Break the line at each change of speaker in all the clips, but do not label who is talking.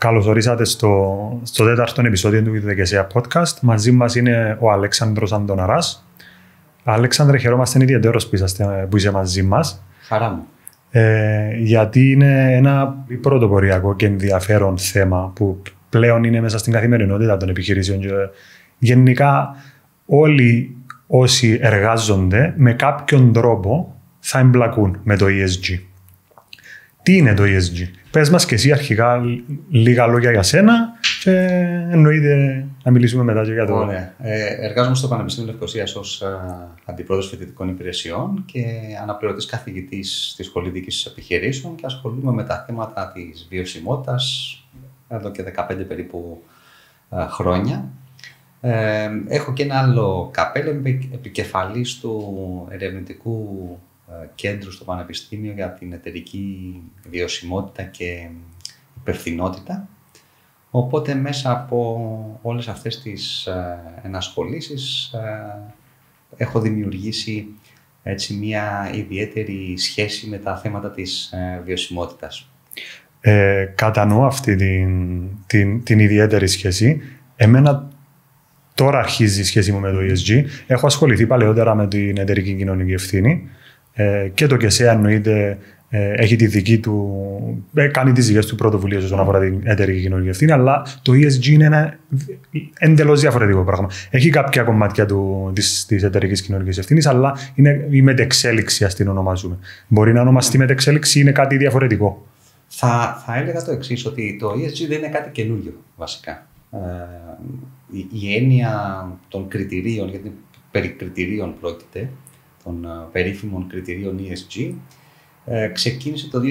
Καλώς ορίσατε στο τέταρτο επεισόδιο του Ιδεκεσία Podcast. Μαζί μας είναι ο Αλέξανδρος Αντωναράς. Αλέξανδρε, χαιρόμαστε ιδιαίτερως που είσαι μαζί μας.
Χαρά μου.
Γιατί είναι ένα πρωτοποριακό και ενδιαφέρον θέμα που πλέον είναι μέσα στην καθημερινότητα των επιχειρήσεων. Και γενικά όλοι όσοι εργάζονται με κάποιον τρόπο θα εμπλακούν με το ESG. Τι είναι το ESG? Πες μας και εσύ αρχικά λίγα λόγια για σένα και εννοείται να μιλήσουμε μετά και για το...
Ωραία. Εργάζομαι στο Πανεπιστήμιο Λευκωσίας ως αντιπρόεδρος φοιτητικών υπηρεσιών και αναπληρωτής καθηγητής στη Σχολή Διοίκησης Επιχειρήσεων και ασχολούμαι με τα θέματα της βιωσιμότητας εδώ και 15 περίπου χρόνια. Έχω και ένα άλλο καπέλο, είμαι επικεφαλής του ερευνητικού κέντρου στο Πανεπιστήμιο για την εταιρική βιωσιμότητα και υπευθυνότητα. Οπότε μέσα από όλες αυτές τις ενασχολήσεις έχω δημιουργήσει έτσι μια ιδιαίτερη σχέση με τα θέματα της βιωσιμότητας.
Κατανοώ αυτή την ιδιαίτερη σχέση. Εμένα τώρα αρχίζει η σχέση μου με το ESG. Έχω ασχοληθεί παλαιότερα με την εταιρική κοινωνική ευθύνη. Και το ΚΕΣΕΑ εννοείται έχει τη δική του, κάνει τις δικές του πρωτοβουλίες όσον αφορά την εταιρική κοινωνική ευθύνη, αλλά το ESG είναι ένα εντελώς διαφορετικό πράγμα. Έχει κάποια κομμάτια της εταιρικής κοινωνικής ευθύνης, αλλά είναι η μετεξέλιξη, ας την ονομάζουμε. Μπορεί να ονομαστεί μετεξέλιξη, είναι κάτι διαφορετικό.
Θα έλεγα το εξής, ότι το ESG δεν είναι κάτι καινούριο βασικά. Η έννοια των κριτηρίων, γιατί περί κριτηρίων πρόκειται, των περίφημων κριτηρίων ESG, ξεκίνησε το 2004,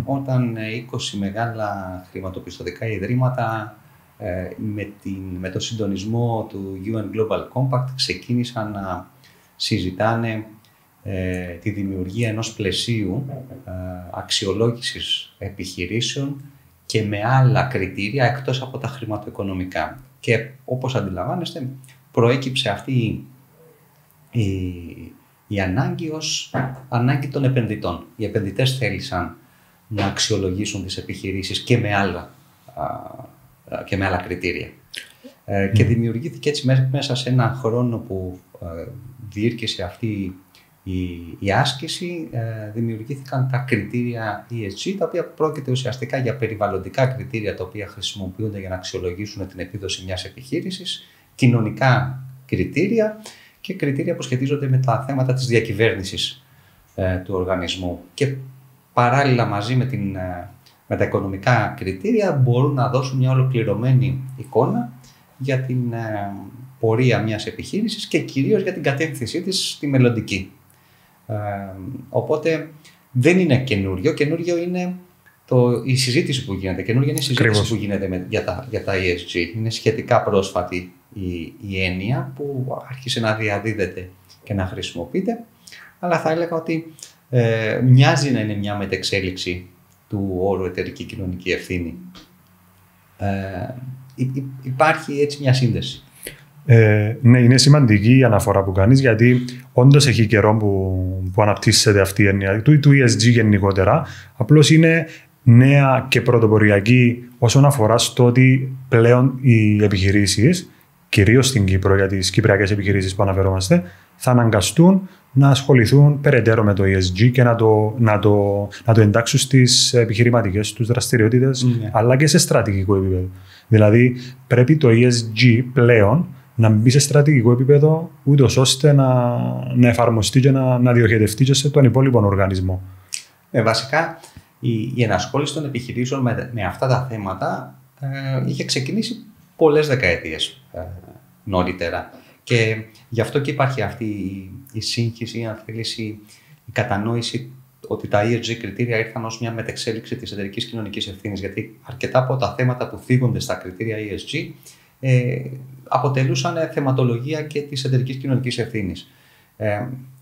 όταν 20 μεγάλα χρηματοπιστωτικά ιδρύματα με το συντονισμό του UN Global Compact ξεκίνησαν να συζητάνε τη δημιουργία ενός πλαισίου αξιολόγησης επιχειρήσεων και με άλλα κριτήρια εκτός από τα χρηματοοικονομικά. Και όπως αντιλαμβάνεστε, προέκυψε αυτή η ανάγκη ως ανάγκη των επενδυτών. Οι επενδυτές θέλησαν να αξιολογήσουν τις επιχειρήσεις και με άλλα κριτήρια. Και δημιουργήθηκε έτσι μέσα σε έναν χρόνο που διήρκησε αυτή η άσκηση, δημιουργήθηκαν τα κριτήρια ESG, τα οποία πρόκειται ουσιαστικά για περιβαλλοντικά κριτήρια τα οποία χρησιμοποιούνται για να αξιολογήσουν την επίδοση μιας επιχείρησης, κοινωνικά κριτήρια και κριτήρια που σχετίζονται με τα θέματα της διακυβέρνησης του οργανισμού. Και παράλληλα μαζί με τα οικονομικά κριτήρια μπορούν να δώσουν μια ολοκληρωμένη εικόνα για την πορεία μιας επιχείρησης και κυρίως για την κατεύθυνσή της στη μελλοντική. Οπότε δεν είναι καινούριο. Καινούριο είναι η συζήτηση που γίνεται. Καινούργια είναι η συζήτηση που γίνεται για τα ESG. Είναι σχετικά πρόσφατη η έννοια που άρχισε να διαδίδεται και να χρησιμοποιείται, αλλά θα έλεγα ότι μοιάζει να είναι μια μετεξέλιξη του όρου εταιρική κοινωνική ευθύνη. Υπάρχει έτσι μια σύνδεση.
Ναι, είναι σημαντική η αναφορά που κάνεις, γιατί όντως έχει καιρό που αναπτύσσεται αυτή η έννοια του ESG γενικότερα. Απλώς είναι νέα και πρωτοποριακή όσον αφορά στο ότι πλέον οι επιχειρήσεις, κυρίως στην Κύπρο, για τις κυπριακές επιχειρήσεις που αναφερόμαστε, θα αναγκαστούν να ασχοληθούν περαιτέρω με το ESG και να το εντάξουν στις επιχειρηματικές τους δραστηριότητες, αλλά και σε στρατηγικό επίπεδο. Δηλαδή, πρέπει το ESG πλέον να μπει σε στρατηγικό επίπεδο, ούτως ώστε να εφαρμοστεί και να διοχετευτεί και σε τον υπόλοιπο οργανισμό.
Βασικά, η ενασχόληση των επιχειρήσεων με αυτά τα θέματα είχε ξεκινήσει πολλές δεκαετίες νωρίτερα. Και γι' αυτό και υπάρχει αυτή η σύγχυση, αν θέλεις, η κατανόηση ότι τα ESG κριτήρια ήρθαν ως μια μετεξέλιξη της εταιρικής κοινωνικής ευθύνης. Γιατί αρκετά από τα θέματα που θίγονται στα κριτήρια ESG αποτελούσαν θεματολογία και της εταιρικής κοινωνικής ευθύνης.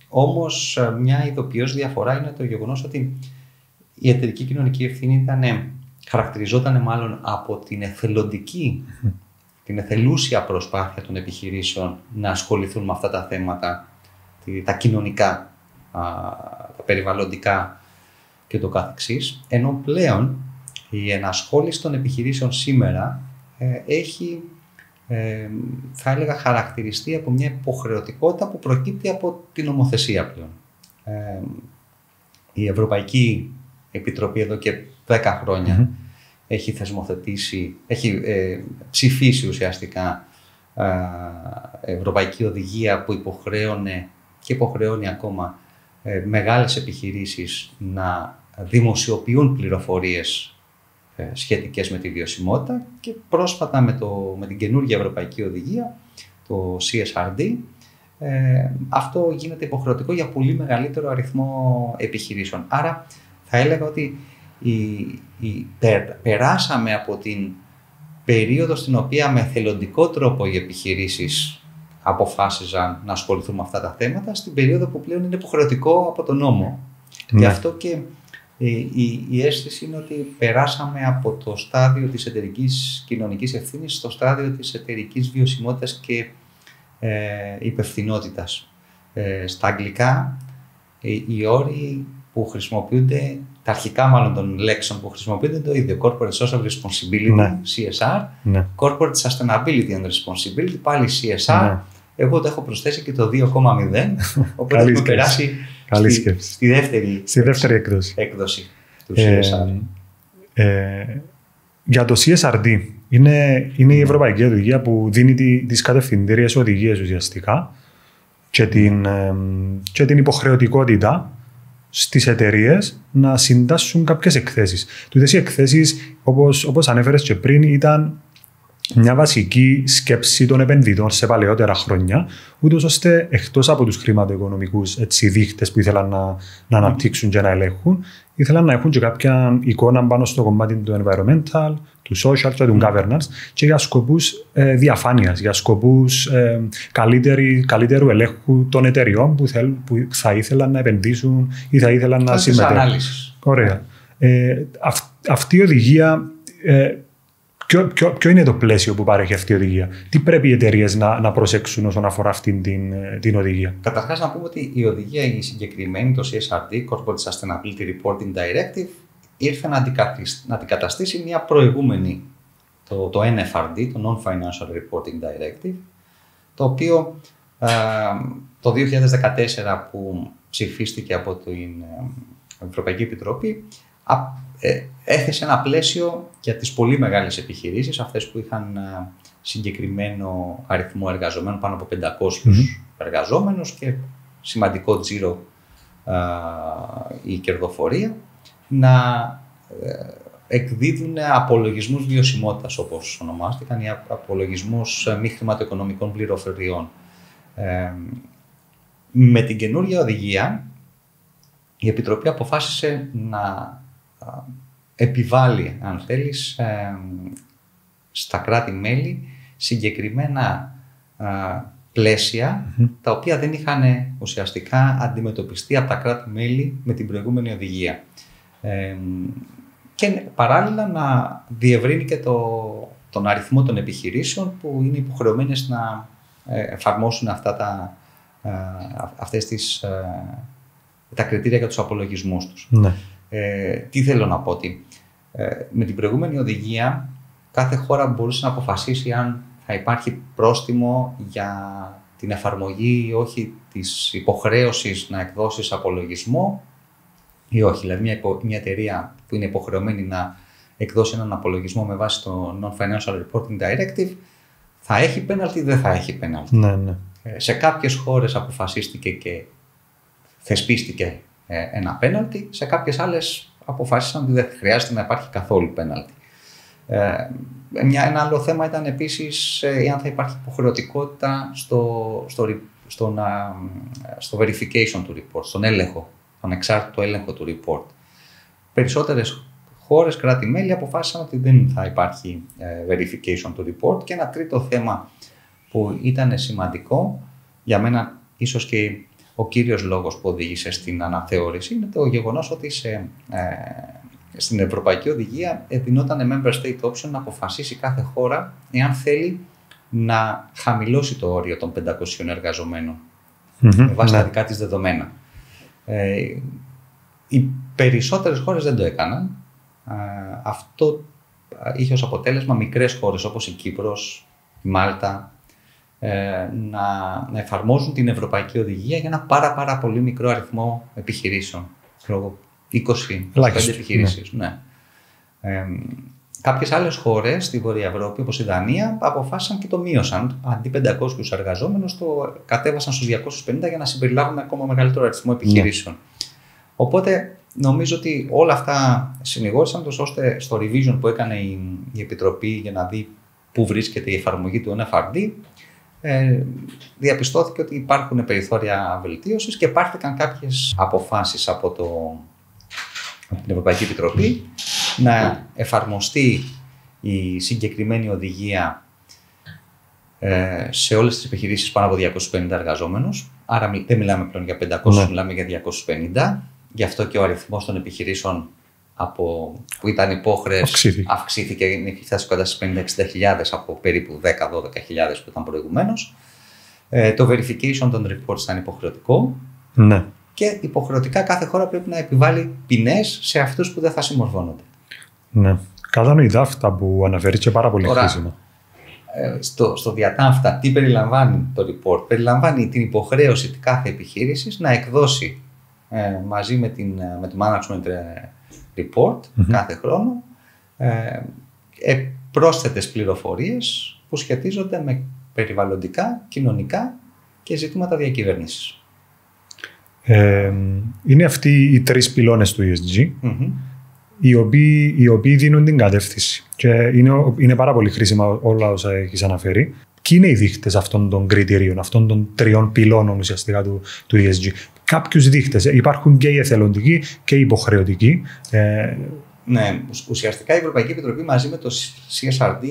Όμως, μια ειδοποιώς διαφορά είναι το γεγονός ότι η εταιρική κοινωνική ευθύνη χαρακτηριζόταν μάλλον από την την εθελούσια προσπάθεια των επιχειρήσεων να ασχοληθούν με αυτά τα θέματα, τα κοινωνικά, τα περιβαλλοντικά και το καθεξής, ενώ πλέον Η ενασχόληση των επιχειρήσεων σήμερα έχει, θα έλεγα, χαρακτηριστεί από μια υποχρεωτικότητα που προκύπτει από την νομοθεσία πλέον. Η Ευρωπαϊκή Επιτροπή εδώ και 10 χρόνια έχει θεσμοθετήσει, έχει ψηφίσει ουσιαστικά Ευρωπαϊκή Οδηγία που υποχρέωνε και υποχρεώνει ακόμα μεγάλες επιχειρήσεις να δημοσιοποιούν πληροφορίες σχετικές με τη βιωσιμότητα, και πρόσφατα με την καινούργια Ευρωπαϊκή Οδηγία, το CSRD, αυτό γίνεται υποχρεωτικό για πολύ μεγαλύτερο αριθμό επιχειρήσεων. Άρα θα έλεγα ότι περάσαμε από την περίοδο στην οποία με θελοντικό τρόπο οι επιχειρήσεις αποφάσιζαν να ασχοληθούν με αυτά τα θέματα, στην περίοδο που πλέον είναι υποχρεωτικό από τον νόμο. Γι' αυτό και η αίσθηση είναι ότι περάσαμε από το στάδιο της εταιρικής κοινωνικής ευθύνης στο στάδιο της εταιρικής βιωσιμότητας και υπευθυνότητας. Στα αγγλικά οι όροι που χρησιμοποιούνται, τα αρχικά μάλλον των λέξεων που χρησιμοποιούνται είναι το ίδιο. Corporate Social Responsibility, CSR, Corporate Sustainability and Responsibility, πάλι CSR. Εγώ το έχω προσθέσει και το 2,0, οπότε έχουμε περάσει στη δεύτερη έκδοση του CSR.
Για το CSRD, είναι η Ευρωπαϊκή Οδηγία που δίνει τις κατευθυντήριες οδηγίες ουσιαστικά και την υποχρεωτικότητα στις εταιρείες να συντάσσουν κάποιες εκθέσεις. Τούτες οι εκθέσεις, όπως ανέφερες και πριν, ήταν μια βασική σκέψη των επενδυτών σε παλαιότερα χρόνια, ούτως ώστε εκτός από τους χρηματοοικονομικούς δείχτες που ήθελαν να αναπτύξουν και να ελέγχουν, ήθελαν να έχουν και κάποια εικόνα πάνω στο κομμάτι του environmental, του social και του governance, και για σκοπούς διαφάνειας, για σκοπούς καλύτερου ελέγχου των εταιριών που θα ήθελαν να επενδύσουν ή θα ήθελαν να συμμετέχουν. Ωραία. Αυτή η οδηγία, ποιο είναι το πλαίσιο που παρέχει αυτή η οδηγία? Τι πρέπει οι εταιρείες να προσέξουν όσον αφορά αυτή την οδηγία?
Καταρχάς να πούμε ότι η οδηγία η συγκεκριμένη, το CSRD, Corporate Sustainability Reporting Directive, ήρθε να αντικαταστήσει μια προηγούμενη, το NFRD, το Non-Financial Reporting Directive, το οποίο το 2014 που ψηφίστηκε από την Ευρωπαϊκή Επιτροπή έθεσε ένα πλαίσιο για τις πολύ μεγάλες επιχειρήσεις, αυτές που είχαν συγκεκριμένο αριθμό εργαζομένων, πάνω από 500 εργαζόμενους και σημαντικό τζίρο η κερδοφορία, να εκδίδουν απολογισμούς βιωσιμότητας, όπως ονομάστηκαν, ή απολογισμούς μη χρηματοοικονομικών πληροφοριών. Με την καινούργια οδηγία, η Επιτροπή αποφάσισε να επιβάλλει, αν θέλεις, στα κράτη-μέλη συγκεκριμένα πλαίσια, τα οποία δεν είχαν ουσιαστικά αντιμετωπιστεί από τα κράτη-μέλη με την προηγούμενη οδηγία. Και παράλληλα να διευρύνει και τον αριθμό των επιχειρήσεων που είναι υποχρεωμένες να εφαρμόσουν τα κριτήρια για τους απολογισμούς τους.
Ναι.
Τι θέλω να πω, ότι με την προηγούμενη οδηγία κάθε χώρα μπορούσε να αποφασίσει αν θα υπάρχει πρόστιμο για την εφαρμογή ή όχι της υποχρέωσης να εκδώσεις απολογισμό ή όχι. Δηλαδή μια εταιρεία που είναι υποχρεωμένη να εκδώσει έναν απολογισμό με βάση το Non-Financial Reporting Directive θα έχει πέναλτι ή δεν θα έχει πέναλτι.
Ναι, ναι.
Σε κάποιες χώρες αποφασίστηκε και θεσπίστηκε ένα πέναλτι, σε κάποιες άλλες αποφάσισαν ότι δεν χρειάζεται να υπάρχει καθόλου πέναλτι. Ένα άλλο θέμα ήταν επίσης αν θα υπάρχει υποχρεωτικότητα στο verification του report, στον έλεγχο, τον εξάρτητο έλεγχο του report. Περισσότερες χώρες, κράτη-μέλη, αποφάσισαν ότι δεν θα υπάρχει verification του report. Και ένα τρίτο θέμα που ήταν σημαντικό, για μένα ίσως και ο κύριος λόγος που οδήγησε στην αναθεώρηση, είναι το γεγονός ότι στην Ευρωπαϊκή Οδηγία δινόταν member state option να αποφασίσει κάθε χώρα εάν θέλει να χαμηλώσει το όριο των 500 εργαζομένων με βάση τα δικά της δεδομένα. Οι περισσότερες χώρες δεν το έκαναν. αυτό είχε ως αποτέλεσμα μικρές χώρες όπως η Κύπρος, η Μάλτα, να εφαρμόζουν την Ευρωπαϊκή Οδηγία για ένα πάρα πολύ μικρό αριθμό επιχειρήσεων. 20-25 επιχειρήσεις. Ναι. Κάποιες άλλες χώρες στη Βόρεια Ευρώπη, όπως η Δανία, αποφάσισαν και το μείωσαν. Αντί 500 εργαζόμενους, το κατέβασαν στους 250 για να συμπεριλάβουν ακόμα μεγαλύτερο αριθμό επιχειρήσεων. Οπότε νομίζω ότι όλα αυτά συνηγόρησαν τόσο ώστε στο revision που έκανε η Επιτροπή για να δει πού βρίσκεται η εφαρμογή του NFRD, διαπιστώθηκε ότι υπάρχουν περιθώρια βελτίωσης και πάρθηκαν κάποιες αποφάσεις από την Ευρωπαϊκή Επιτροπή να εφαρμοστεί η συγκεκριμένη οδηγία σε όλες τις επιχειρήσεις πάνω από 250 εργαζόμενους. Άρα δεν μιλάμε πλέον για 500, μιλάμε για 250. Γι' αυτό και ο αριθμός των επιχειρήσεων που ήταν υπόχρεες αυξήθηκε, έχει φτάσει κοντά στις 50-60 από περίπου 10-12 που ήταν προηγουμένως. Το verification των reports ήταν υποχρεωτικό.
Ναι.
Και υποχρεωτικά κάθε χώρα πρέπει να επιβάλλει ποινές σε αυτούς που δεν θα συμμορφώνονται.
Ναι. Κατανοητά αυτά που αναφέρεις και πάρα πολύ χρήσιμα.
Στο διατάφτα, τι περιλαμβάνει το report? Περιλαμβάνει την υποχρέωση κάθε επιχείρησης να εκδώσει μαζί με το management report κάθε χρόνο πρόσθετες πληροφορίες που σχετίζονται με περιβαλλοντικά, κοινωνικά και ζητήματα διακυβέρνησης.
Είναι αυτοί οι 3 πυλώνες του ESG, οι οποίοι δίνουν την κατεύθυνση. Και είναι πάρα πολύ χρήσιμα όλα όσα έχεις αναφέρει. Ποιοι είναι οι δείχτες αυτών των κριτηρίων, αυτών των 3 πυλώνων ουσιαστικά του ESG? Κάποιους δείχτες. Υπάρχουν και οι εθελοντικοί και οι υποχρεωτικοί.
Ναι, ουσιαστικά η Ευρωπαϊκή Επιτροπή μαζί με το CSRD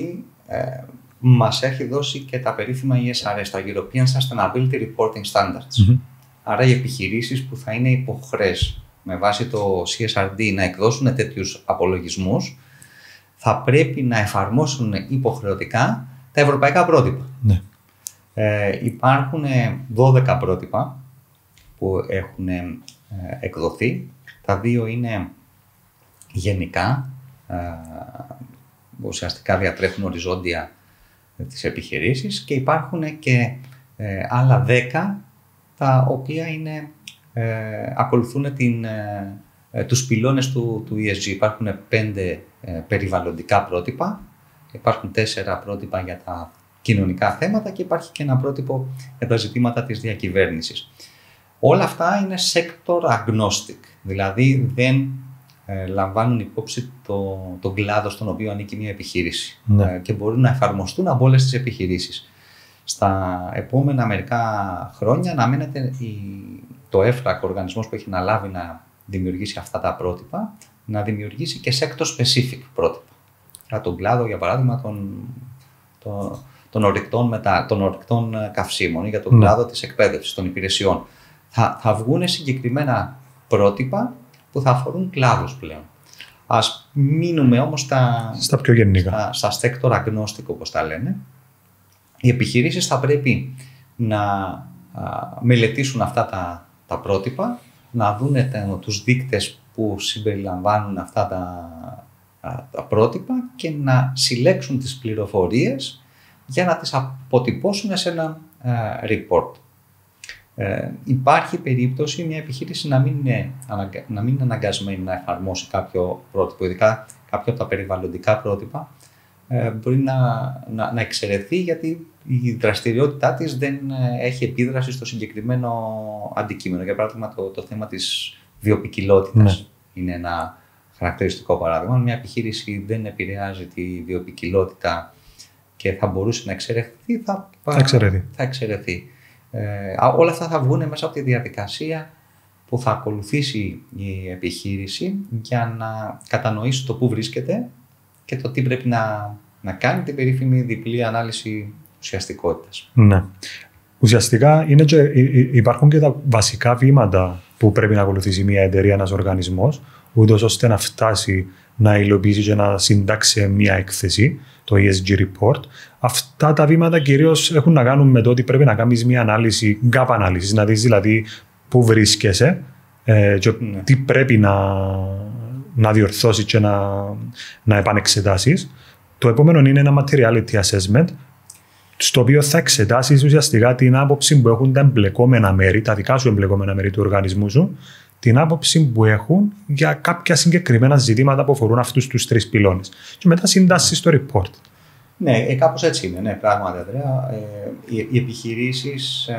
μας έχει δώσει και τα περίφημα ESRS, τα European Sustainability Reporting Standards. Άρα οι επιχειρήσεις που θα είναι υποχρές με βάση το CSRD να εκδώσουν τέτοιους απολογισμούς θα πρέπει να εφαρμόσουν υποχρεωτικά τα ευρωπαϊκά πρότυπα.
Ναι.
Υπάρχουν 12 πρότυπα που έχουν εκδοθεί. Τα 2 είναι γενικά, ουσιαστικά διατρέχουν οριζόντια τις επιχειρήσεις και υπάρχουν και άλλα 10 τα οποία ακολουθούν τους πυλώνες του ESG. Υπάρχουν 5 περιβαλλοντικά πρότυπα, υπάρχουν 4 πρότυπα για τα κοινωνικά θέματα και υπάρχει και ένα πρότυπο για τα ζητήματα της διακυβέρνησης. Όλα αυτά είναι sector agnostic, δηλαδή δεν λαμβάνουν υπόψη τον κλάδο στον οποίο ανήκει μια επιχείρηση και μπορούν να εφαρμοστούν από όλες τις επιχειρήσεις. Στα επόμενα μερικά χρόνια αναμένεται το ΕΦΡΑΚ, ο οργανισμός που έχει αναλάβει να δημιουργήσει αυτά τα πρότυπα, να δημιουργήσει και sector specific πρότυπα. Για τον κλάδο, για παράδειγμα, των ορυκτών καυσίμων ή για τον κλάδο της εκπαίδευσης, των υπηρεσιών. Θα βγουν συγκεκριμένα πρότυπα που θα αφορούν κλάδους πλέον. Ας μείνουμε όμως
στα πιο γενικά.
Στα sector agnostic, όπως τα λένε. Οι επιχειρήσεις θα πρέπει να μελετήσουν αυτά τα πρότυπα, να δουν τους δείκτες που συμπεριλαμβάνουν αυτά τα πρότυπα και να συλλέξουν τις πληροφορίες για να τις αποτυπώσουν σε ένα report. Υπάρχει περίπτωση μια επιχείρηση να μην είναι αναγκασμένη να εφαρμόσει κάποιο πρότυπο, ειδικά κάποιο από τα περιβαλλοντικά πρότυπα, μπορεί να εξαιρεθεί γιατί η δραστηριότητά της δεν έχει επίδραση στο συγκεκριμένο αντικείμενο. Για παράδειγμα, το θέμα της βιοποικιλότητας είναι ένα χαρακτηριστικό παράδειγμα. Μια επιχείρηση δεν επηρεάζει τη βιοποικιλότητα και θα μπορούσε να εξαιρεθεί, θα εξαιρεθεί. Όλα αυτά θα βγουν μέσα από τη διαδικασία που θα ακολουθήσει η επιχείρηση για να κατανοήσει το πού βρίσκεται και το τι πρέπει να κάνει, την περίφημη διπλή ανάλυση ουσιαστικότητας.
Ναι. Ουσιαστικά υπάρχουν και τα βασικά βήματα που πρέπει να ακολουθήσει μια εταιρεία, ένας οργανισμός, ούτως ώστε να φτάσει να υλοποιήσει και να συντάξει μια έκθεση, το ESG report. Αυτά τα βήματα κυρίως έχουν να κάνουν με το ότι πρέπει να κάνεις μια ανάλυση, gap ανάλυση, να δεις δηλαδή πού βρίσκεσαι και τι πρέπει να διορθώσεις και να επανεξετάσεις. Το επόμενο είναι ένα materiality assessment, στο οποίο θα εξετάσεις ουσιαστικά την άποψη που έχουν τα εμπλεκόμενα μέρη, τα δικά σου εμπλεκόμενα μέρη του οργανισμού σου, την άποψη που έχουν για κάποια συγκεκριμένα ζητήματα που αφορούν αυτούς τους 3 πυλώνες. Και μετά συντάσσεις το report.
Ναι, κάπως έτσι είναι. Ναι, πράγματι, Ανδρέα. Οι επιχειρήσεις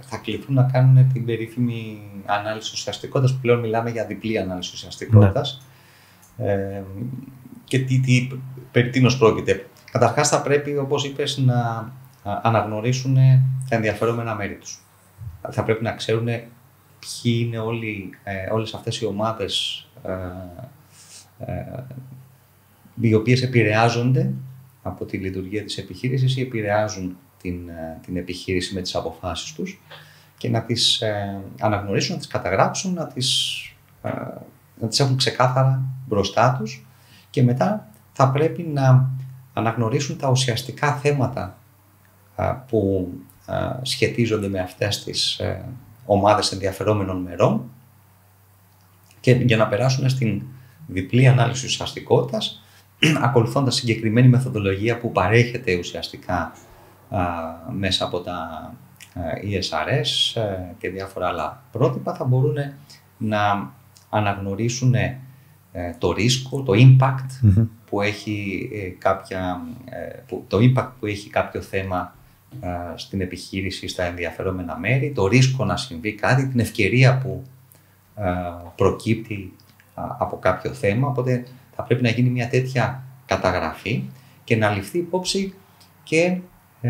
θα κληθούν να κάνουν την περίφημη ανάλυση ουσιαστικότητας, που πλέον μιλάμε για διπλή ανάλυση ουσιαστικότητας. Ναι. Και περί τίνος πρόκειται. Καταρχάς θα πρέπει, όπως είπες, να αναγνωρίσουν τα ενδιαφερόμενα μέρη τους. Θα πρέπει να ξέρουν ποιοι είναι όλες αυτές οι ομάδες οι οποίες επηρεάζονται από τη λειτουργία της επιχείρησης ή επηρεάζουν την επιχείρηση με τις αποφάσεις τους, και να τις αναγνωρίσουν, να τις καταγράψουν, να τις έχουν ξεκάθαρα μπροστά τους, και μετά θα πρέπει να αναγνωρίσουν τα ουσιαστικά θέματα που σχετίζονται με αυτές τις ομάδες ενδιαφερόμενων μερών, και για να περάσουν στην διπλή ανάλυση ουσιαστικότητας, ακολουθώντας συγκεκριμένη μεθοδολογία που παρέχεται ουσιαστικά μέσα από τα ESRS και διάφορα άλλα πρότυπα, θα μπορούν να αναγνωρίσουν το ρίσκο, το impact που έχει κάποιο θέμα στην επιχείρηση, στα ενδιαφερόμενα μέρη, το ρίσκο να συμβεί κάτι, την ευκαιρία που προκύπτει από κάποιο θέμα. Οπότε θα πρέπει να γίνει μια τέτοια καταγραφή και να ληφθεί υπόψη και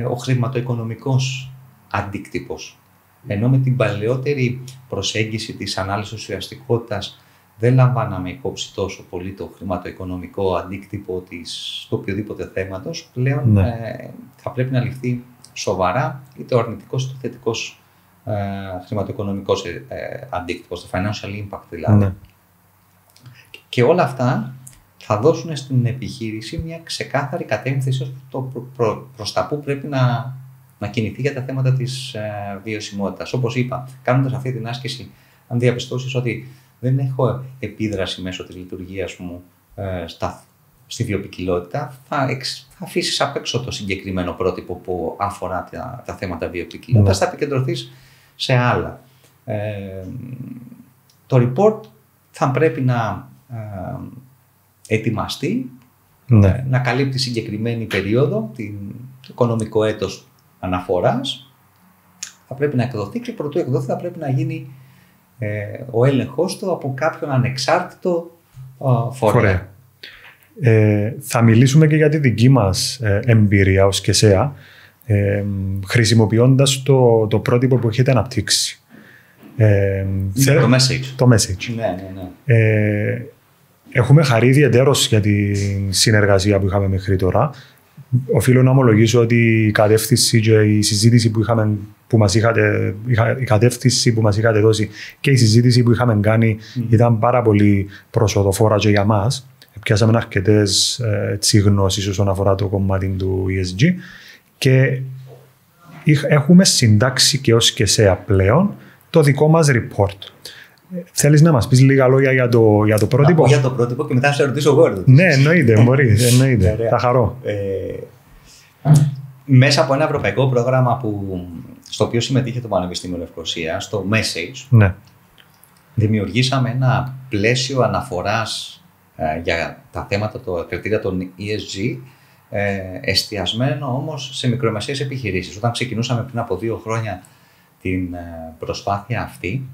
ο χρηματοοικονομικός αντίκτυπος. Ενώ με την παλαιότερη προσέγγιση της ανάλυσης ουσιαστικότητας δεν λαμβάναμε υπόψη τόσο πολύ το χρηματοοικονομικό αντίκτυπο του οποιοδήποτε θέματος, πλέον θα πρέπει να ληφθεί σοβαρά είτε ο αρνητικός είτε ο θετικός χρηματοοικονομικός αντίκτυπος, το financial impact δηλαδή. Ναι. Και όλα αυτά θα δώσουν στην επιχείρηση μια ξεκάθαρη κατεύθυνση προς τα που πρέπει να κινηθεί για τα θέματα της βιωσιμότητας. Όπως είπα, κάνοντας αυτή την άσκηση, αν διαπιστώσεις ότι δεν έχω επίδραση μέσω της λειτουργίας μου στη βιοποικιλότητα, θα αφήσεις απ' έξω το συγκεκριμένο πρότυπο που αφορά τα θέματα βιοποικιλότητας, θα επικεντρωθείς σε άλλα. Το report θα πρέπει να ετοιμαστεί, να καλύπτει συγκεκριμένη περίοδο, το οικονομικό έτος αναφοράς, θα πρέπει να εκδοθεί, και πρωτού εκδοθεί θα πρέπει να γίνει ο έλεγχος του από κάποιον ανεξάρτητο φορέα.
Θα μιλήσουμε και για τη δική μας εμπειρία ως ΚΕΣΕΑ, χρησιμοποιώντας το πρότυπο που έχετε αναπτύξει.
Το message.
Το message.
Ναι.
Έχουμε χαρεί ιδιαιτέρως για τη συνεργασία που είχαμε μέχρι τώρα. Οφείλω να ομολογήσω ότι η κατεύθυνση και η συζήτηση που μας είχατε δώσει και η συζήτηση που είχαμε κάνει ήταν πάρα πολύ προσοδοφόρα και για μας. Πιάσαμε αρκετές γνώσεις όσον αφορά το κομμάτι του ESG, και έχουμε συντάξει και ως ΚΕΣΕΑ πλέον το δικό μας report. Θέλεις να μας πεις λίγα λόγια για το πρότυπο?
Για το πρότυπο και μετά σε ρωτήσω εγώ.
Ναι, εννοείται, μπορεί. Θα χαρώ.
Μέσα από ένα ευρωπαϊκό πρόγραμμα στο οποίο συμμετείχε το Πανεπιστήμιο Λευκωσίας, το Message, δημιουργήσαμε ένα πλαίσιο αναφοράς για τα θέματα, τα κριτήρια των ESG, εστιασμένο όμως σε μικρομεσαίες επιχειρήσεις. Όταν ξεκινούσαμε πριν από 2 χρόνια την προσπάθεια αυτή,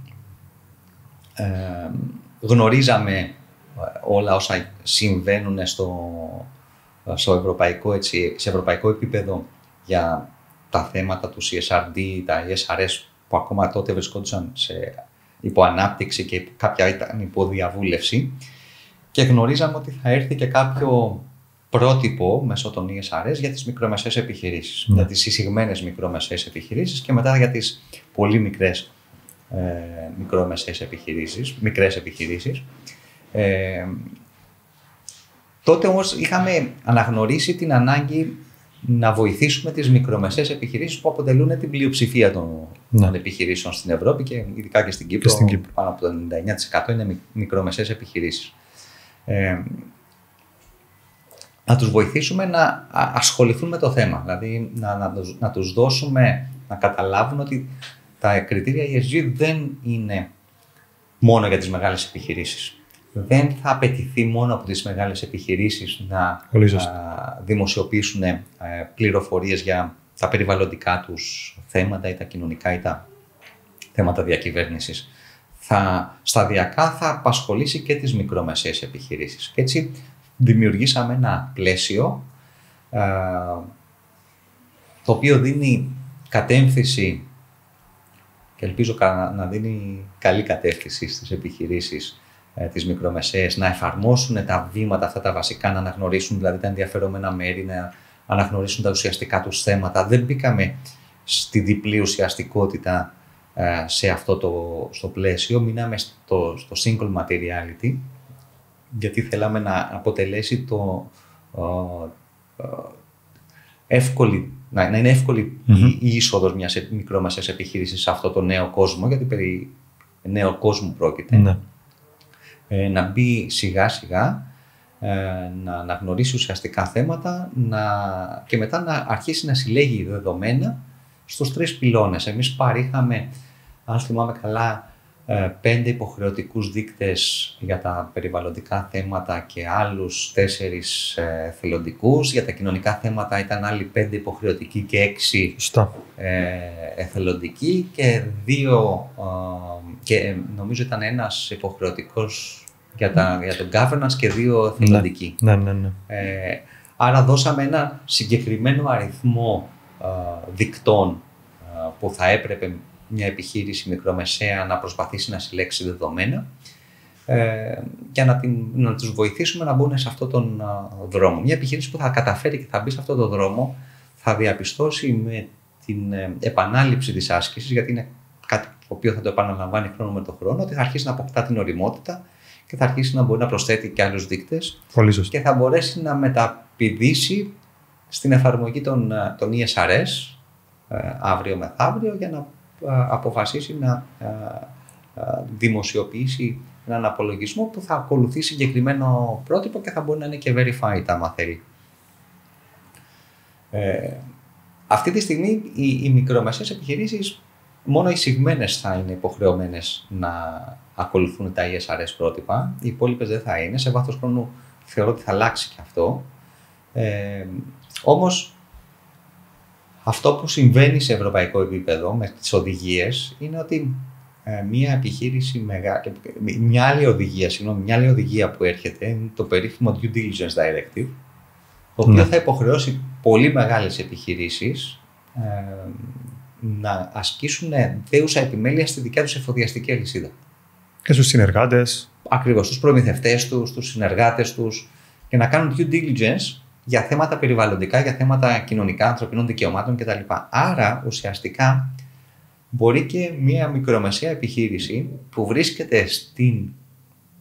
γνωρίζαμε όλα όσα συμβαίνουν σε ευρωπαϊκό επίπεδο για τα θέματα του CSRD, τα ESRS, που ακόμα τότε βρισκόντουσαν σε υποανάπτυξη και κάποια ήταν υποδιαβούλευση, και γνωρίζαμε ότι θα έρθει και κάποιο πρότυπο μέσω των ESRS για τις μικρομεσαίες επιχειρήσεις, για τις εισηγμένες μικρομεσαίες επιχειρήσεις, και μετά για τις πολύ μικρές μικρές επιχειρήσεις. Τότε όμως είχαμε αναγνωρίσει την ανάγκη να βοηθήσουμε τις μικρομεσαίες επιχειρήσεις που αποτελούν την πλειοψηφία των επιχειρήσεων στην Ευρώπη, και ειδικά και στην Κύπρο. Πάνω από το 99% είναι μικρομεσαίες επιχειρήσεις. να τους βοηθήσουμε να ασχοληθούν με το θέμα. Δηλαδή να τους δώσουμε να καταλάβουν ότι τα κριτήρια ESG δεν είναι μόνο για τις μεγάλες επιχειρήσεις. Δεν θα απαιτηθεί μόνο από τις μεγάλες επιχειρήσεις να δημοσιοποιήσουν πληροφορίες για τα περιβαλλοντικά τους θέματα ή τα κοινωνικά ή τα θέματα διακυβέρνησης. Σταδιακά θα απασχολήσει και τις μικρομεσαίες επιχειρήσεις. Και έτσι δημιουργήσαμε ένα πλαίσιο το οποίο δίνει κατεύθυνση και ελπίζω να δίνει καλή κατεύθυνση στις επιχειρήσεις τις μικρομεσαίες να εφαρμόσουν τα βήματα αυτά τα βασικά, να αναγνωρίσουν δηλαδή τα ενδιαφερόμενα μέρη, να αναγνωρίσουν τα ουσιαστικά τους θέματα. Δεν μπήκαμε στη διπλή ουσιαστικότητα σε αυτό στο πλαίσιο, μείναμε στο single materiality, γιατί θέλαμε να αποτελέσει να είναι εύκολη η είσοδος μιας μικρομεσαίας επιχείρησης σε αυτό το νέο κόσμο, γιατί περί νέο κόσμο πρόκειται. Να μπει σιγά σιγά, να αναγνωρίσει ουσιαστικά θέματα και μετά να αρχίσει να συλλέγει δεδομένα στους 3 πυλώνες. Εμείς παρήχαμε, αν θυμάμαι καλά, 5 υποχρεωτικούς δείκτες για τα περιβαλλοντικά θέματα και άλλους 4 εθελοντικούς. Για τα κοινωνικά θέματα ήταν άλλοι 5 υποχρεωτικοί και 6 εθελοντικοί και 2, και νομίζω ήταν 1 υποχρεωτικός για το governance και 2 εθελοντικοί.
Ναι.
Άρα δώσαμε ένα συγκεκριμένο αριθμό δικτών που θα έπρεπε μια επιχείρηση μικρομεσαία να προσπαθήσει να συλλέξει δεδομένα για να τους βοηθήσουμε να μπουν σε αυτόν τον δρόμο. Μια επιχείρηση που θα καταφέρει και θα μπει σε αυτόν τον δρόμο θα διαπιστώσει με την επανάληψη της άσκησης, γιατί είναι κάτι το οποίο θα το επαναλαμβάνει χρόνο με τον χρόνο, ότι θα αρχίσει να αποκτά την ωριμότητα και θα αρχίσει να μπορεί να προσθέτει και άλλους δείκτες και θα μπορέσει να μεταπηδήσει στην εφαρμογή των ESRS αύριο μεθαύριο για να αποφασίσει να δημοσιοποιήσει έναν απολογισμό που θα ακολουθεί συγκεκριμένο πρότυπο και θα μπορεί να είναι και verified άμα θέλει. Αυτή τη στιγμή οι μικρομεσαίες επιχειρήσεις, μόνο οι εισηγμένες θα είναι υποχρεωμένες να ακολουθούν τα ESRS πρότυπα, οι υπόλοιπες δεν θα είναι. Σε βάθος χρόνου θεωρώ ότι θα αλλάξει και αυτό. Όμως αυτό που συμβαίνει σε ευρωπαϊκό επίπεδο με τις οδηγίες είναι ότι μια επιχείρηση μια άλλη οδηγία που έρχεται είναι το περίφημο Due Diligence Directive, το οποίο θα υποχρεώσει πολύ μεγάλες επιχειρήσεις να ασκήσουν δέουσα επιμέλεια στη δικιά τους εφοδιαστική αλυσίδα.
Και στους συνεργάτες.
Ακριβώς, στους προμηθευτές τους, στους συνεργάτες τους, και να κάνουν due diligence για θέματα περιβαλλοντικά, για θέματα κοινωνικά, ανθρωπινών δικαιωμάτων κτλ. Άρα, ουσιαστικά, μπορεί και μια μικρομεσαία επιχείρηση που βρίσκεται στην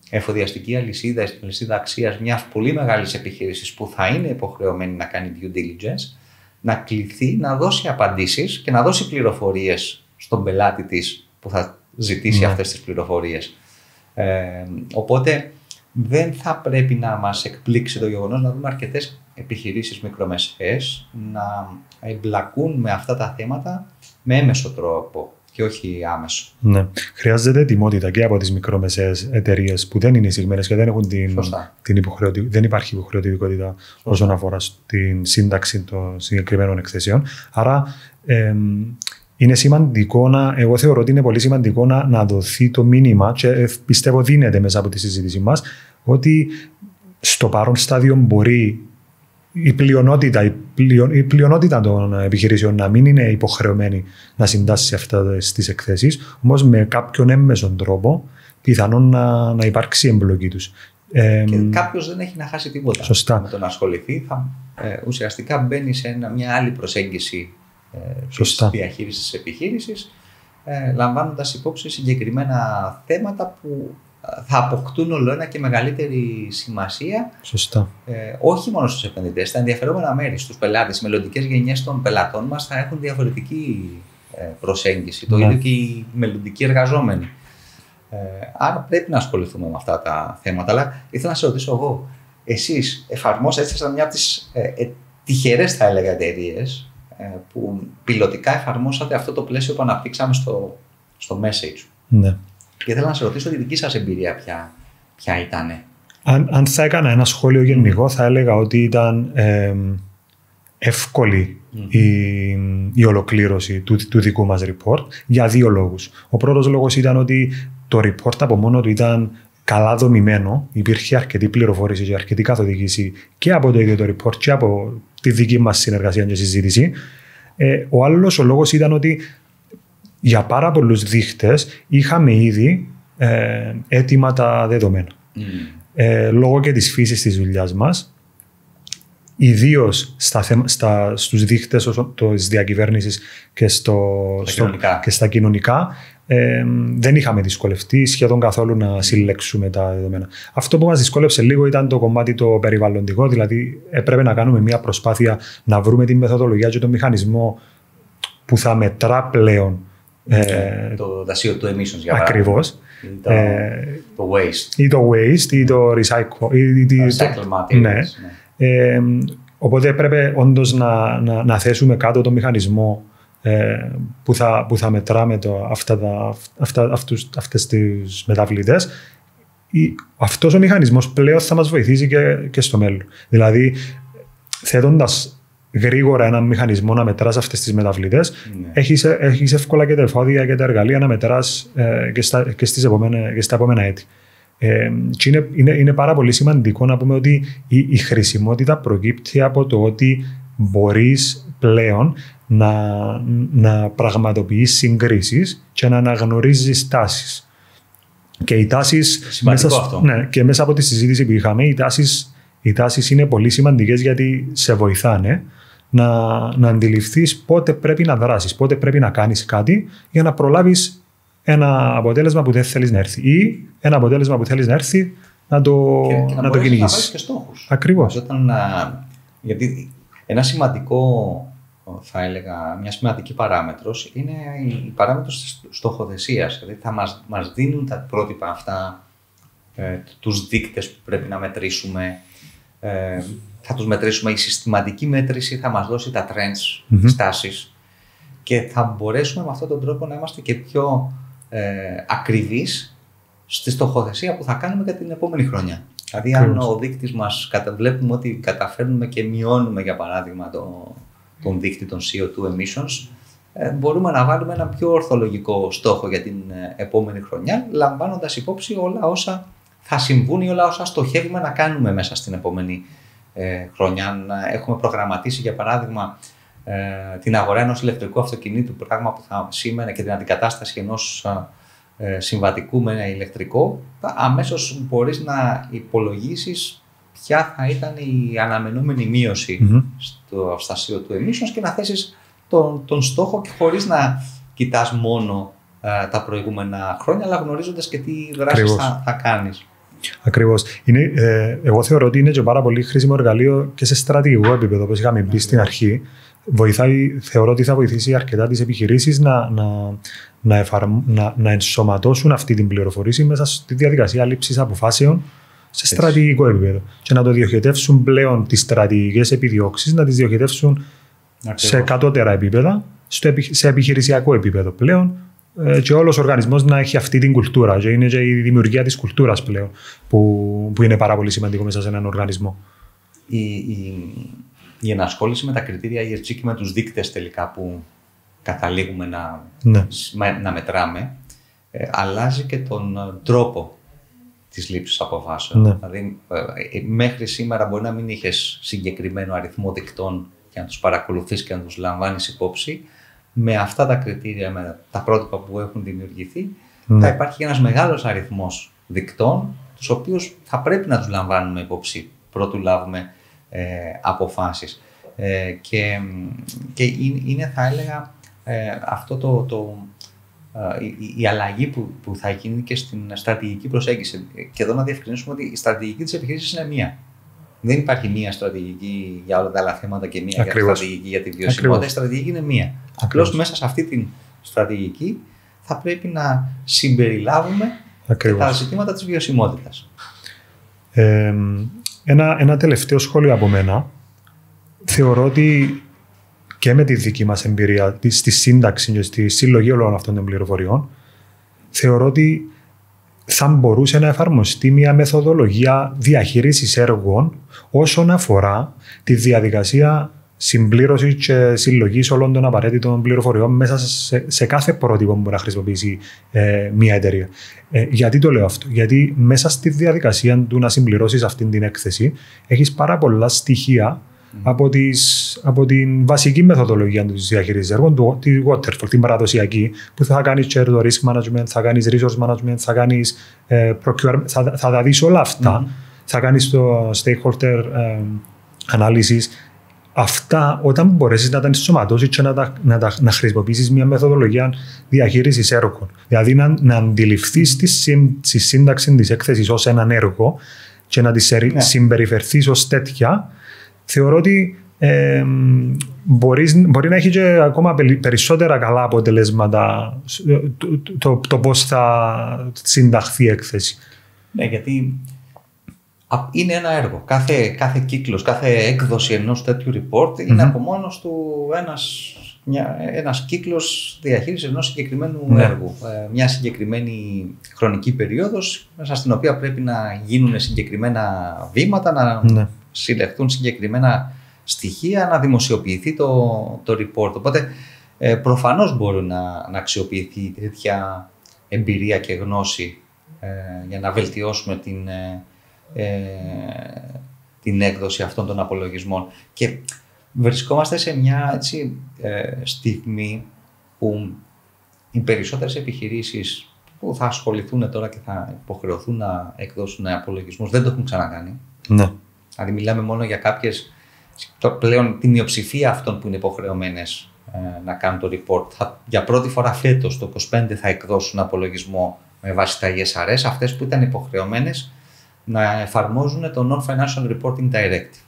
εφοδιαστική αλυσίδα, στην αλυσίδα αξίας μιας πολύ μεγάλης επιχείρησης που θα είναι υποχρεωμένη να κάνει due diligence, να κληθεί να δώσει απαντήσεις και να δώσει πληροφορίες στον πελάτη της που θα ζητήσει αυτές τις πληροφορίες. Οπότε δεν θα πρέπει να μας εκπλήξει το γεγονός να δούμε αρκετές επιχειρήσεις μικρομεσαίες να εμπλακούν με αυτά τα θέματα με έμεσο τρόπο και όχι άμεσο.
Ναι. Χρειάζεται ετοιμότητα και από τις μικρομεσαίες εταιρείες που δεν είναι εισηγμένες και δεν έχουν δεν υπάρχει υποχρεωτικότητα όσον αφορά στην σύνταξη των συγκεκριμένων εκθέσεων. Άρα είναι σημαντικό εγώ θεωρώ ότι είναι πολύ σημαντικό να δοθεί το μήνυμα, και πιστεύω δίνεται μέσα από τη συζήτηση μας, ότι στο παρόν στάδιο μπορεί η πλειονότητα των επιχειρήσεων να μην είναι υποχρεωμένη να συντάσσει αυτές τις εκθέσεις, όμως με κάποιον έμμεσον τρόπο πιθανόν να υπάρξει εμπλοκή τους.
Και κάποιος δεν έχει να χάσει τίποτα.
Σωστά.
Με το να ασχοληθεί, ουσιαστικά μπαίνει σε μια άλλη προσέγγιση της διαχείρισης της επιχείρησης, λαμβάνοντας υπόψη συγκεκριμένα θέματα που θα αποκτούν όλο ένα και μεγαλύτερη σημασία.
Σωστά.
Όχι μόνο στους επενδυτές, στα ενδιαφερόμενα μέρη, στους πελάτες. Οι μελλοντικές γενιές των πελατών μας θα έχουν διαφορετική προσέγγιση. Το ίδιο και οι μελλοντικοί εργαζόμενοι. Άρα πρέπει να ασχοληθούμε με αυτά τα θέματα. Αλλά ήθελα να σε ρωτήσω εγώ, εσείς εφαρμόσατε, ήσασταν μια από τις τυχερές, θα έλεγα, εταιρείες που πιλωτικά εφαρμόσατε αυτό το πλαίσιο που αναπτύξαμε στο message.
Ναι.
Και ήθελα να σε ρωτήσω τη δική σας εμπειρία ποια ήταν.
Αν θα έκανα ένα σχόλιο γενικό, θα έλεγα ότι ήταν εύκολη η ολοκλήρωση του δικού μας report για δύο λόγους. Ο πρώτος λόγος ήταν ότι το report από μόνο του ήταν καλά δομημένο, υπήρχε αρκετή πληροφόρηση και αρκετή καθοδήγηση και από το ίδιο το report και από τη δική μας συνεργασία και συζήτηση. Ο άλλος ο λόγος ήταν ότι για πάρα πολλούς δείχτες είχαμε ήδη έτοιμα τα δεδομένα. Λόγω και της φύσης της δουλειάς μας, ιδίως στους δείχτες της διακυβέρνησης και στα κοινωνικά, δεν είχαμε δυσκολευτεί σχεδόν καθόλου να συλλέξουμε τα δεδομένα. Αυτό που μας δυσκόλεψε λίγο ήταν το κομμάτι το περιβαλλοντικό, δηλαδή έπρεπε να κάνουμε μια προσπάθεια να βρούμε τη μεθοδολογία και τον μηχανισμό που θα μετρά πλέον
το δασείο του emissions, για παράδειγμα.
Ακριβώς.
Το waste.
Ή το waste ή το recycle.
Recycle materials.
Ναι. Οπότε έπρεπε όντως να θέσουμε κάτω το μηχανισμό που θα μετράμε αυτές τις μεταβλητές. Αυτός ο μηχανισμός πλέον θα μας βοηθήσει και στο μέλλον. Δηλαδή, θέτοντας γρήγορα έναν μηχανισμό να μετράς αυτές τις μεταβλητές, έχεις εύκολα και τα εφόδια και τα εργαλεία να μετράς και στα επόμενα έτη. Και είναι πάρα πολύ σημαντικό να πούμε ότι η χρησιμότητα προκύπτει από το ότι μπορείς πλέον να πραγματοποιείς συγκρίσεις και να αναγνωρίζεις τάσεις. Και οι τάσεις, και μέσα από τη συζήτηση που είχαμε, οι τάσεις είναι πολύ σημαντικές γιατί σε βοηθάνε να αντιληφθείς πότε πρέπει να δράσεις, πότε πρέπει να κάνεις κάτι για να προλάβεις ένα αποτέλεσμα που δεν θέλεις να έρθει ή ένα αποτέλεσμα που θέλεις να έρθει να το κυνηγήσεις.
Να βάλεις και στόχους.
Ακριβώς.
Γιατί ένα σημαντικό, θα έλεγα, μια σημαντική παράμετρος είναι η παράμετρος της στοχοθεσίας. Δηλαδή θα μας δίνουν τα πρότυπα αυτά, τους δείκτες που πρέπει να μετρήσουμε, θα τους μετρήσουμε, η συστηματική μέτρηση θα μας δώσει τα trends, τις τάσεις και θα μπορέσουμε με αυτόν τον τρόπο να είμαστε και πιο ακριβείς στη στοχοθεσία που θα κάνουμε για την επόμενη χρονιά. Δηλαδή αν ο δείκτης μας βλέπουμε ότι καταφέρνουμε και μειώνουμε, για παράδειγμα, τον δείκτη των CO2 emissions, μπορούμε να βάλουμε ένα πιο ορθολογικό στόχο για την επόμενη χρονιά, λαμβάνοντας υπόψη όλα όσα θα συμβούν ή όλα όσα στοχεύουμε να κάνουμε μέσα στην επόμενη χρονιά. Αν έχουμε προγραμματίσει, για παράδειγμα, την αγορά ενός ηλεκτρικού αυτοκινήτου, πράγμα που θα σήμαινε και την αντικατάσταση ενός συμβατικού με ένα ηλεκτρικό, αμέσως μπορείς να υπολογίσεις ποια θα ήταν η αναμενόμενη μείωση στα CO2 emissions και να θέσεις τον στόχο και χωρίς να κοιτάς μόνο τα προηγούμενα χρόνια, αλλά γνωρίζοντας και τι δράσεις θα κάνεις.
Ακριβώς. Εγώ θεωρώ ότι είναι και πάρα πολύ χρήσιμο εργαλείο και σε στρατηγικό επίπεδο, όπως είχαμε πει στην αρχή. Θεωρώ ότι θα βοηθήσει αρκετά τις επιχειρήσεις να ενσωματώσουν αυτή την πληροφορήση μέσα στη διαδικασία λήψης αποφάσεων σε στρατηγικό επίπεδο και να το διοχετεύσουν πλέον τις στρατηγικές επιδιώξεις, να τις διοχετεύσουν σε κατώτερα επίπεδα, σε επιχειρησιακό επίπεδο πλέον, και όλος ο οργανισμός να έχει αυτή την κουλτούρα. Και είναι και η δημιουργία της κουλτούρας πλέον που είναι πάρα πολύ σημαντικό μέσα σε έναν οργανισμό.
Η ενασχόληση με τα κριτήρια ESG και με τους δείκτες τελικά που καταλήγουμε να μετράμε, αλλάζει και τον τρόπο της λήψης αποφάσεων. Δηλαδή, μέχρι σήμερα μπορεί να μην είχες συγκεκριμένο αριθμό δικτών για να τους παρακολουθείς και να τους λαμβάνεις υπόψη. Με αυτά τα κριτήρια, με τα πρότυπα που έχουν δημιουργηθεί, θα υπάρχει ένας μεγάλος αριθμός δικτών, τους οποίους θα πρέπει να τους λαμβάνουμε υπόψη πρότου λάβουμε αποφάσεις. Και είναι, θα έλεγα, αυτό η αλλαγή που θα γίνει και στην στρατηγική προσέγγιση. Και εδώ να διευκρινίσουμε ότι η στρατηγική της επιχείρησης είναι μία. Δεν υπάρχει μία στρατηγική για όλα τα άλλα θέματα και μία στρατηγική για τη βιωσιμότητα. Η στρατηγική είναι μία. Απλώς μέσα σε αυτή τη στρατηγική θα πρέπει να συμπεριλάβουμε
Ακριβώς.
Και τα ζητήματα της βιωσιμότητας.
Ένα τελευταίο σχόλιο από μένα. Θεωρώ ότι και με τη δική μας εμπειρία στη σύνταξη και στη συλλογή όλων αυτών των πληροφοριών, θεωρώ ότι θα μπορούσε να εφαρμοστεί μια μεθοδολογία διαχείρισης έργων όσον αφορά τη διαδικασία συμπλήρωσης και συλλογής όλων των απαραίτητων πληροφοριών μέσα σε κάθε πρότυπο που μπορεί να χρησιμοποιήσει μια εταιρεία. Γιατί το λέω αυτό? Γιατί μέσα στη διαδικασία του να συμπληρώσεις αυτή την έκθεση έχεις πάρα πολλά στοιχεία από την βασική μεθοδολογία της διαχείρισης έργων, τη Waterfall, την παραδοσιακή, που θα κάνεις και το risk management, θα κάνεις resource management, θα κάνεις procurement, θα τα δεις όλα αυτά, θα κάνεις το stakeholder analysis. Αυτά, όταν μπορέσεις να τα ενσωματώσεις και να χρησιμοποιήσεις μια μεθοδολογία διαχείρισης έργων, δηλαδή να αντιληφθείς τη σύνταξη της έκθεσης ως έναν έργο και να τη συμπεριφερθείς ως τέτοια, θεωρώ ότι μπορεί να έχει και ακόμα περισσότερα καλά αποτελέσματα το πώς θα συνταχθεί η έκθεση.
Ναι, γιατί είναι ένα έργο. Κάθε κύκλος, κάθε έκδοση ενός τέτοιου report είναι από μόνος του ένας κύκλος διαχείρισης ενός συγκεκριμένου έργου. Μια συγκεκριμένη χρονική περίοδος μέσα στην οποία πρέπει να γίνουν συγκεκριμένα βήματα, να συλλεχθούν συγκεκριμένα στοιχεία, να δημοσιοποιηθεί το report. Οπότε προφανώς μπορεί να αξιοποιηθεί τέτοια εμπειρία και γνώση για να βελτιώσουμε την έκδοση αυτών των απολογισμών. Και βρισκόμαστε σε μια στιγμή που οι περισσότερες επιχειρήσεις που θα ασχοληθούν τώρα και θα υποχρεωθούν να εκδώσουν απολογισμούς δεν το έχουν ξανακάνει.
Ναι.
Δηλαδή μιλάμε μόνο για κάποιες, πλέον τη μειοψηφία αυτών που είναι υποχρεωμένες να κάνουν το report. Για πρώτη φορά φέτος, το 2025, θα εκδώσουν απολογισμό με βάση τα ESRS, αυτές που ήταν υποχρεωμένες να εφαρμόζουν το Non-Financial Reporting Directive.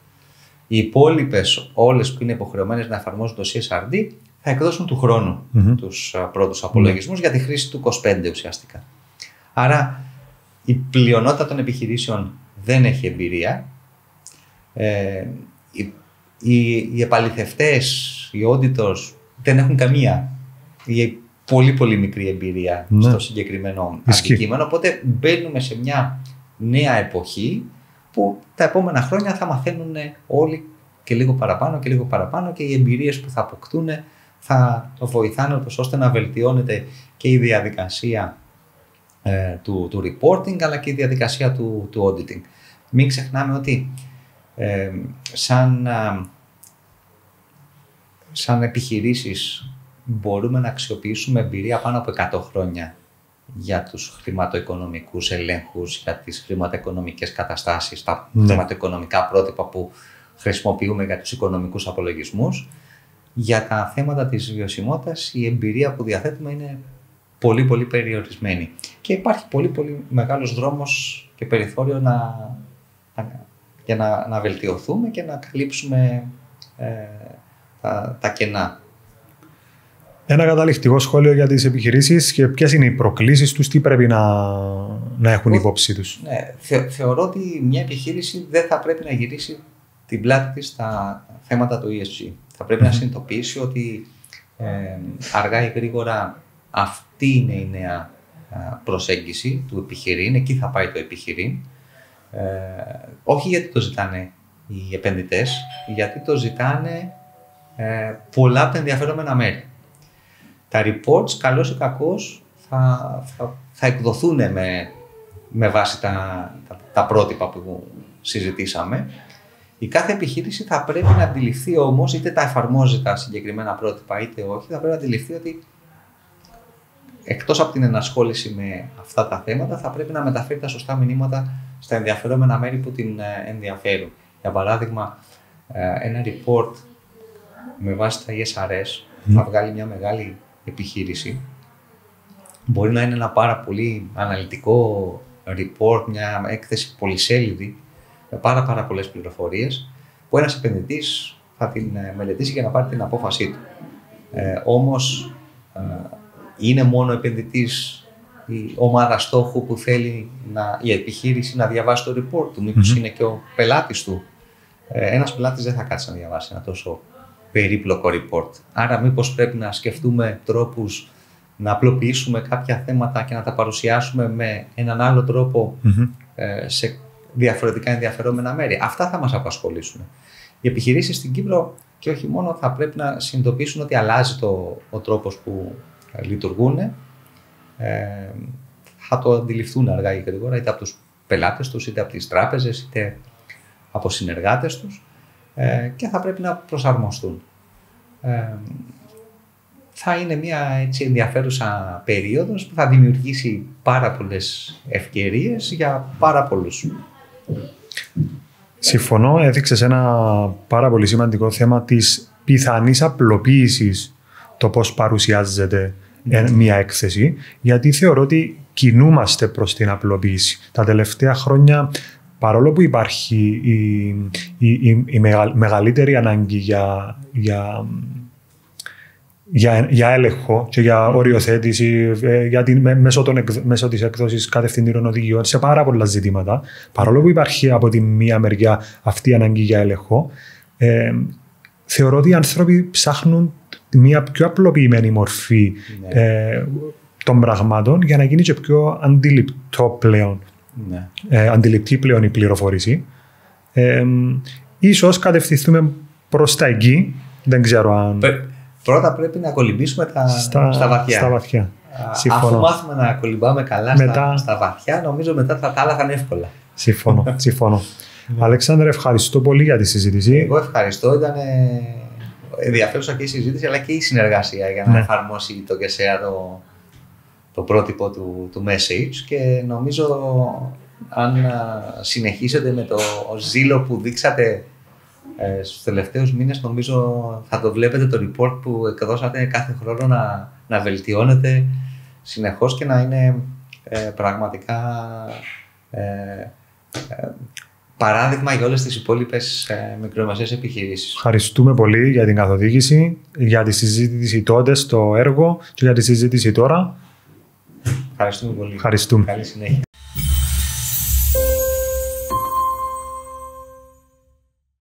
Οι υπόλοιπες, όλες που είναι υποχρεωμένες να εφαρμόζουν το CSRD, θα εκδώσουν του χρόνου τους πρώτους απολογισμούς για τη χρήση του 25 ουσιαστικά. Άρα η πλειονότητα των επιχειρήσεων δεν έχει εμπειρία. Οι επαληθευτές, οι auditors δεν έχουν καμία ή πολύ πολύ μικρή εμπειρία στο συγκεκριμένο αντικείμενο. Οπότε μπαίνουμε σε μια νέα εποχή που τα επόμενα χρόνια θα μαθαίνουν όλοι και λίγο παραπάνω και οι εμπειρίες που θα αποκτούν θα το βοηθάνε ώστε να βελτιώνεται και η διαδικασία του reporting αλλά και η διαδικασία του auditing. Μην ξεχνάμε ότι σαν επιχειρήσεις μπορούμε να αξιοποιήσουμε εμπειρία πάνω από 100 χρόνια για τους χρηματοοικονομικούς ελέγχους, για τις χρηματοοικονομικές καταστάσεις, τα χρηματοοικονομικά πρότυπα που χρησιμοποιούμε για τους οικονομικούς απολογισμούς. Για τα θέματα της βιωσιμότητας η εμπειρία που διαθέτουμε είναι πολύ πολύ περιορισμένη και υπάρχει πολύ πολύ μεγάλος δρόμος και περιθώριο για να βελτιωθούμε και να καλύψουμε τα κενά.
Ένα καταληκτικό σχόλιο για τις επιχειρήσεις και ποιες είναι οι προκλήσεις τους, τι πρέπει να έχουν υπόψη τους.
Ναι, θεωρώ ότι μια επιχείρηση δεν θα πρέπει να γυρίσει την πλάτη της στα θέματα του ESG. Θα πρέπει να συνειδητοποιήσει ότι αργά ή γρήγορα αυτή είναι η νέα προσέγγιση του επιχειρήν, εκεί θα πάει το επιχειρήν. Όχι γιατί το ζητάνε οι επενδυτές, γιατί το ζητάνε πολλά από τα ενδιαφερόμενα μέρη. Τα reports, καλώς ή κακώς, θα εκδοθούν με βάση τα πρότυπα που συζητήσαμε. Η κάθε επιχείρηση θα πρέπει να αντιληφθεί όμως, είτε τα εφαρμόζει τα συγκεκριμένα πρότυπα είτε όχι, θα πρέπει να αντιληφθεί ότι εκτός από την ενασχόληση με αυτά τα θέματα, θα πρέπει να μεταφέρει τα σωστά μηνύματα στα ενδιαφερόμενα μέρη που την ενδιαφέρουν. Για παράδειγμα, ένα report με βάση τα ESRS θα βγάλει μια μεγάλη επιχείρηση. Μπορεί να είναι ένα πάρα πολύ αναλυτικό report, μια έκθεση πολυσέλιδη με πάρα πολλές πληροφορίες που ένας επενδυτής θα την μελετήσει για να πάρει την απόφασή του. Όμως είναι μόνο επενδυτής η ομάδα στόχου που θέλει η επιχείρηση να διαβάσει το report του, μήπως είναι και ο πελάτης του. Ένας πελάτης δεν θα κάτσει να διαβάσει ένα τόσο περίπλοκο report. Άρα μήπως πρέπει να σκεφτούμε τρόπους να απλοποιήσουμε κάποια θέματα και να τα παρουσιάσουμε με έναν άλλο τρόπο σε διαφορετικά ενδιαφερόμενα μέρη. Αυτά θα μας απασχολήσουν. Οι επιχειρήσεις στην Κύπρο και όχι μόνο θα πρέπει να συνειδητοποιήσουν ότι αλλάζει ο τρόπος που λειτουργούν. Θα το αντιληφθούν αργά ή γρήγορα, είτε από τους πελάτες τους, είτε από τις τράπεζες, είτε από συνεργάτες τους, και θα πρέπει να προσαρμοστούν. Θα είναι μια έτσι ενδιαφέρουσα περίοδος που θα δημιουργήσει πάρα πολλές ευκαιρίες για πάρα πολλούς.
Συμφωνώ, έδειξες ένα πάρα πολύ σημαντικό θέμα της πιθανής απλοποίησης το πώς παρουσιάζεται μια έκθεση, γιατί θεωρώ ότι κινούμαστε προς την απλοποίηση. Τα τελευταία χρόνια, παρόλο που υπάρχει η μεγαλύτερη ανάγκη για έλεγχο και για οριοθέτηση μέσω της έκδοσης κατευθυντήρων οδηγιών σε πάρα πολλά ζητήματα, παρόλο που υπάρχει από τη μία μεριά αυτή η ανάγκη για έλεγχο, θεωρώ ότι οι άνθρωποι ψάχνουν μια πιο απλοποιημένη μορφή των πραγμάτων για να γίνει και πιο αντιληπτή πλέον η πληροφόρηση. Ίσως κατευθυνθούμε προς τα εκεί, δεν ξέρω αν...
Πρώτα πρέπει να κολυμπήσουμε στα βαθιά. Αφού μάθουμε να κολυμπάμε καλά στα βαθιά, νομίζω μετά τα άλλα θα είναι εύκολα.
Συμφωνώ. Αλέξανδρε, ευχαριστώ πολύ για τη συζήτηση.
Εγώ ευχαριστώ. Ήταν ενδιαφέρουσα και η συζήτηση, αλλά και η συνεργασία για να εφαρμόσει το ΚΕΣΕΑ το πρότυπο του message, και νομίζω αν συνεχίσετε με το ζήλο που δείξατε στους τελευταίους μήνες, νομίζω θα το βλέπετε το report που εκδώσατε κάθε χρόνο να βελτιώνεται συνεχώς και να είναι πραγματικά παράδειγμα για όλες τις υπόλοιπες μικρομεσαίες επιχειρήσεις.
Ευχαριστούμε πολύ για την καθοδήγηση, για τη συζήτηση τότε στο έργο και για τη συζήτηση τώρα.
Ευχαριστούμε πολύ.
Ευχαριστούμε.
Καλή συνέχεια.